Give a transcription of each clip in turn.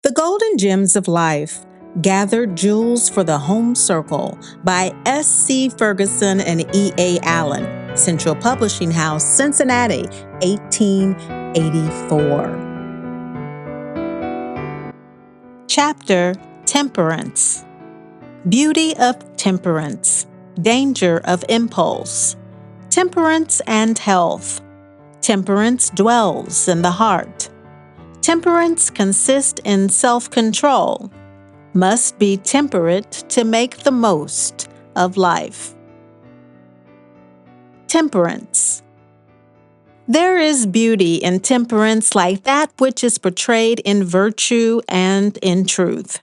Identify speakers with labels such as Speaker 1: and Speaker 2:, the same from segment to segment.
Speaker 1: The Golden Gems of Life, Gathered Jewels for the Home Circle by S.C. Ferguson and E.A. Allen, Central Publishing House, Cincinnati, 1884. Chapter Temperance. Beauty of Temperance, Danger of Impulse. Temperance and Health. Temperance dwells in the heart. Temperance consists in self-control. Must be temperate to make the most of life. Temperance. There is beauty in temperance like that which is portrayed in virtue and in truth.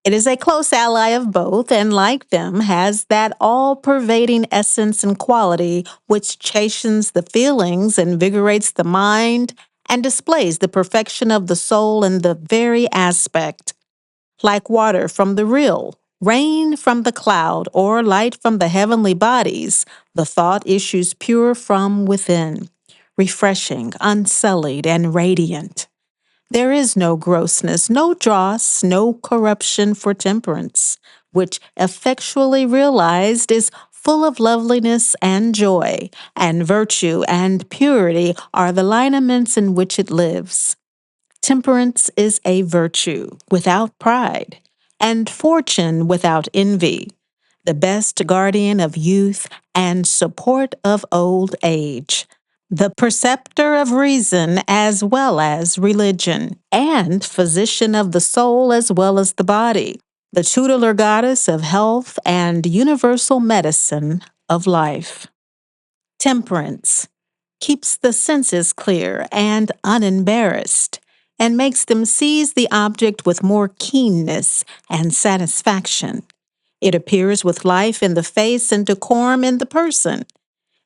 Speaker 1: It is a close ally of both, and like them, has that all-pervading essence and quality which chastens the feelings, invigorates the mind, and displays the perfection of the soul in the very aspect. Like water from the rill, rain from the cloud, or light from the heavenly bodies, the thought issues pure from within, refreshing, unsullied, and radiant. There is no grossness, no dross, no corruption for temperance, which effectually realized is full of loveliness and joy, and virtue and purity are the lineaments in which it lives. Temperance is a virtue without pride, and fortune without envy, the best guardian of youth and support of old age, the preceptor of reason as well as religion, and physician of the soul as well as the body, the tutelar goddess of health and universal medicine of life. Temperance keeps the senses clear and unembarrassed, and makes them seize the object with more keenness and satisfaction. It appears with life in the face and decorum in the person.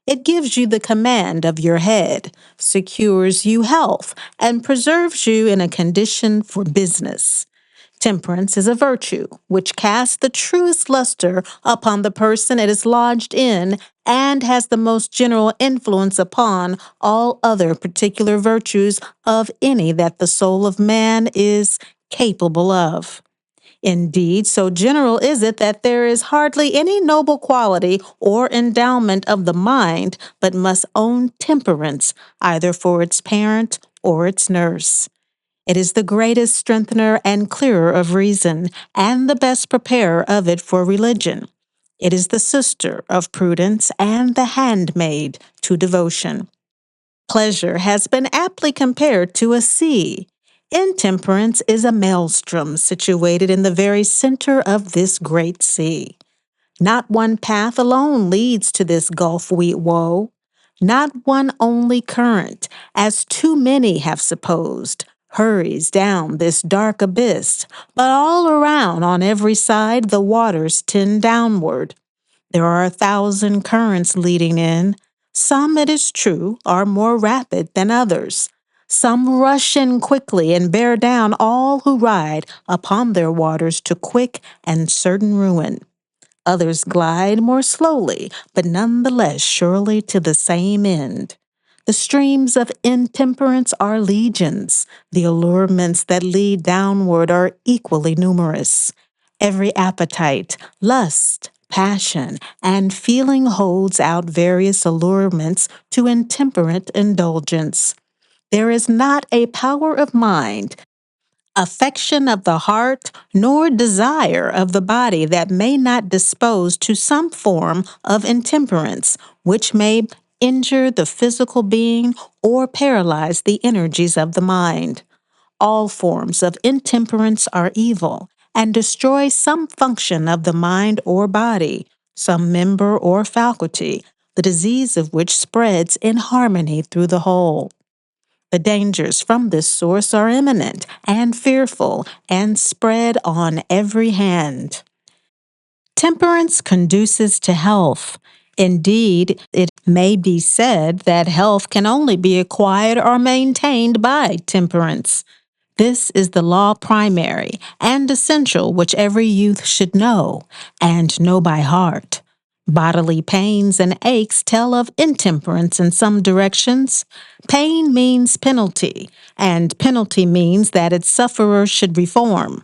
Speaker 1: It gives you the command of your head, secures you health, and preserves you in a condition for business. Temperance is a virtue which casts the truest luster upon the person it is lodged in and has the most general influence upon all other particular virtues of any that the soul of man is capable of. Indeed, so general is it that there is hardly any noble quality or endowment of the mind but must own temperance, either for its parent or its nurse. It is the greatest strengthener and clearer of reason, and the best preparer of it for religion. It is the sister of prudence and the handmaid to devotion. Pleasure has been aptly compared to a sea. Intemperance is a maelstrom situated in the very center of this great sea. Not one path alone leads to this gulf we woe. Not one only current, as too many have supposed, hurries down this dark abyss, but all around on every side the waters tend downward. There are 1,000 currents leading in. Some, it is true, are more rapid than others. Some rush in quickly and bear down all who ride upon their waters to quick and certain ruin. Others glide more slowly, but none the less surely to the same end. The streams of intemperance are legions. The allurements that lead downward are equally numerous. Every appetite, lust, passion, and feeling holds out various allurements to intemperate indulgence. There is not a power of mind, affection of the heart, nor desire of the body that may not dispose to some form of intemperance, which may injure the physical being or paralyze the energies of the mind. All forms of intemperance are evil and destroy some function of the mind or body, some member or faculty, the disease of which spreads in harmony through the whole. The dangers from this source are imminent and fearful and spread on every hand. Temperance conduces to health. Indeed, it may be said that health can only be acquired or maintained by temperance. This is the law primary and essential which every youth should know, and know by heart. Bodily pains and aches tell of intemperance in some directions. Pain means penalty, and penalty means that its sufferer should reform.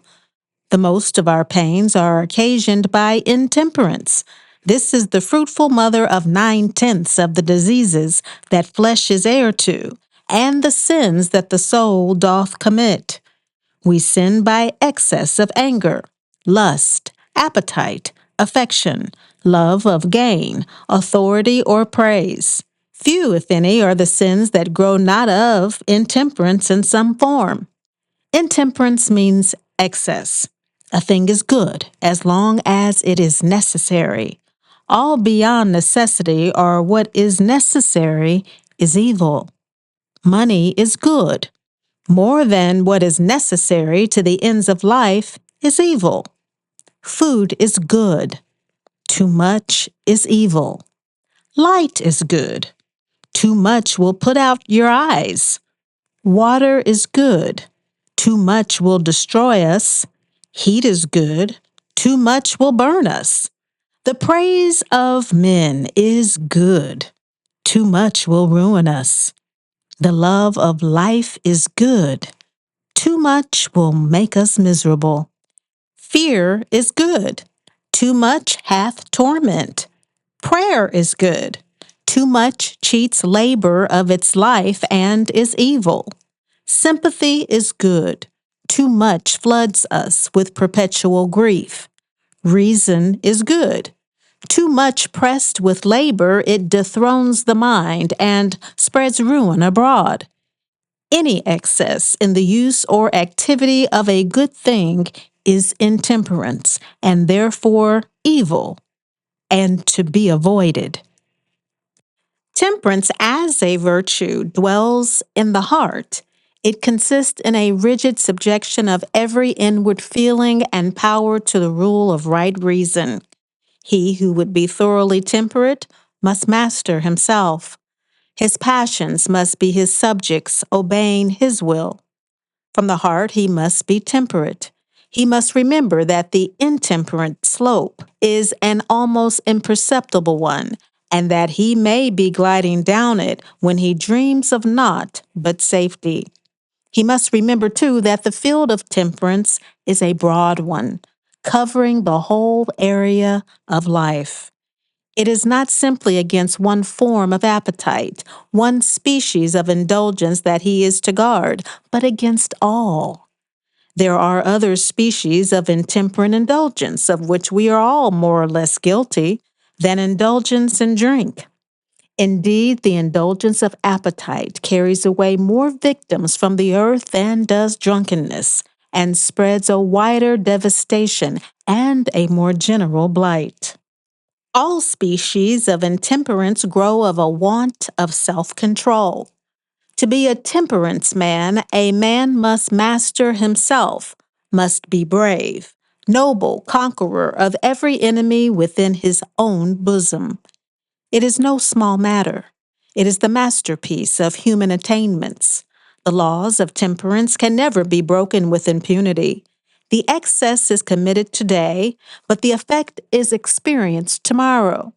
Speaker 1: The most of our pains are occasioned by intemperance. This is the fruitful mother of 9/10 of the diseases that flesh is heir to, and the sins that the soul doth commit. We sin by excess of anger, lust, appetite, affection, love of gain, authority, or praise. Few, if any, are the sins that grow not of intemperance in some form. Intemperance means excess. A thing is good as long as it is necessary. All beyond necessity or what is necessary is evil. Money is good. More than what is necessary to the ends of life is evil. Food is good. Too much is evil. Light is good. Too much will put out your eyes. Water is good. Too much will destroy us. Heat is good. Too much will burn us. The praise of men is good. Too much will ruin us. The love of life is good. Too much will make us miserable. Fear is good. Too much hath torment. Prayer is good. Too much cheats labor of its life and is evil. Sympathy is good. Too much floods us with perpetual grief. Reason is good. Too much pressed with labor, it dethrones the mind and spreads ruin abroad. Any excess in the use or activity of a good thing is intemperance, and therefore evil, and to be avoided. Temperance as a virtue dwells in the heart. It consists in a rigid subjection of every inward feeling and power to the rule of right reason. He who would be thoroughly temperate must master himself. His passions must be his subjects, obeying his will. From the heart, he must be temperate. He must remember that the intemperate slope is an almost imperceptible one, and that he may be gliding down it when he dreams of naught but safety. He must remember, too, that the field of temperance is a broad one, covering the whole area of life. It is not simply against one form of appetite, one species of indulgence that he is to guard, but against all. There are other species of intemperate indulgence, of which we are all more or less guilty, than indulgence in drink. Indeed, the indulgence of appetite carries away more victims from the earth than does drunkenness, and spreads a wider devastation and a more general blight. All species of intemperance grow of a want of self-control. To be a temperance man, a man must master himself, must be brave, noble conqueror of every enemy within his own bosom. It is no small matter. It is the masterpiece of human attainments. The laws of temperance can never be broken with impunity. The excess is committed today, but the effect is experienced tomorrow.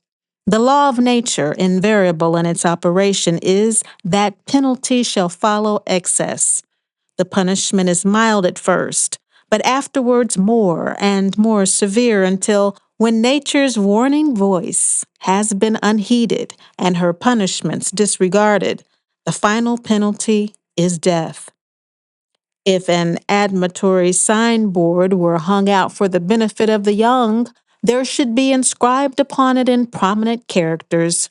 Speaker 1: The law of nature, invariable in its operation, is that penalty shall follow excess. The punishment is mild at first, but afterwards more and more severe until, when nature's warning voice has been unheeded and her punishments disregarded, the final penalty is death. If an admonitory signboard were hung out for the benefit of the young, there should be inscribed upon it in prominent characters,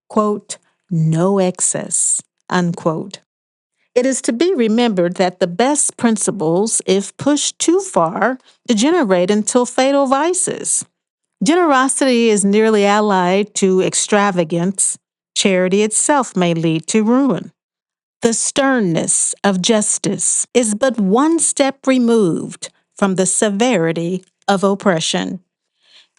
Speaker 1: quote, "No excess," unquote. It is to be remembered that the best principles, if pushed too far, degenerate into fatal vices. Generosity is nearly allied to extravagance. Charity itself may lead to ruin. The sternness of justice is but one step removed from the severity of oppression.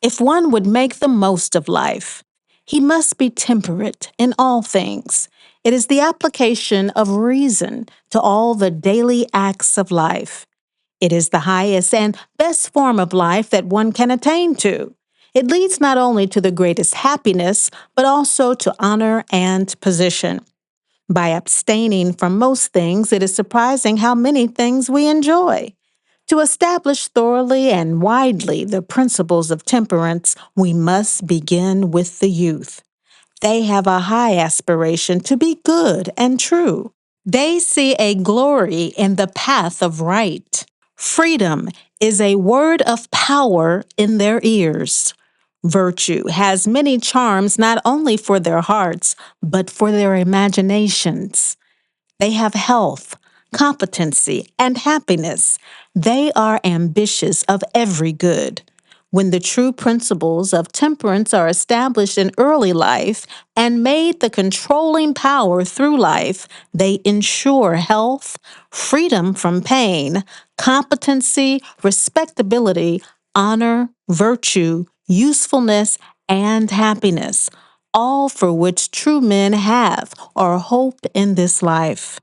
Speaker 1: If one would make the most of life, he must be temperate in all things. It is the application of reason to all the daily acts of life. It is the highest and best form of life that one can attain to. It leads not only to the greatest happiness, but also to honor and position. By abstaining from most things, it is surprising how many things we enjoy. To establish thoroughly and widely the principles of temperance, we must begin with the youth. They have a high aspiration to be good and true. They see a glory in the path of right. Freedom is a word of power in their ears. Virtue has many charms not only for their hearts, but for their imaginations. They have health, competency, and happiness. They are ambitious of every good. When the true principles of temperance are established in early life and made the controlling power through life, they ensure health, freedom from pain, competency, respectability, honor, virtue, usefulness, and happiness, all for which true men have or hope in this life.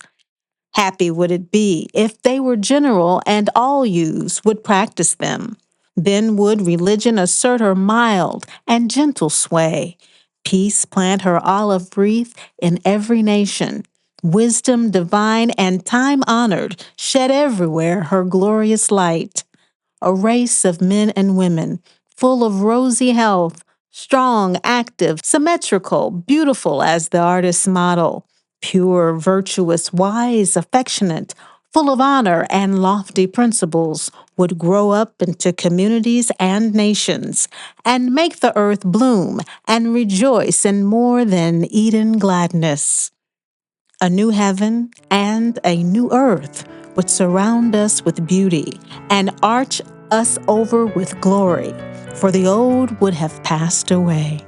Speaker 1: Happy would it be if they were general and all youths would practice them. Then would religion assert her mild and gentle sway. Peace plant her olive wreath in every nation. Wisdom divine and time honored shed everywhere her glorious light. A race of men and women, full of rosy health, strong, active, symmetrical, beautiful as the artist's model, pure, virtuous, wise, affectionate, full of honor and lofty principles, would grow up into communities and nations, and make the earth bloom and rejoice in more than Eden gladness. A new heaven and a new earth would surround us with beauty and arch us over with glory, for the old would have passed away.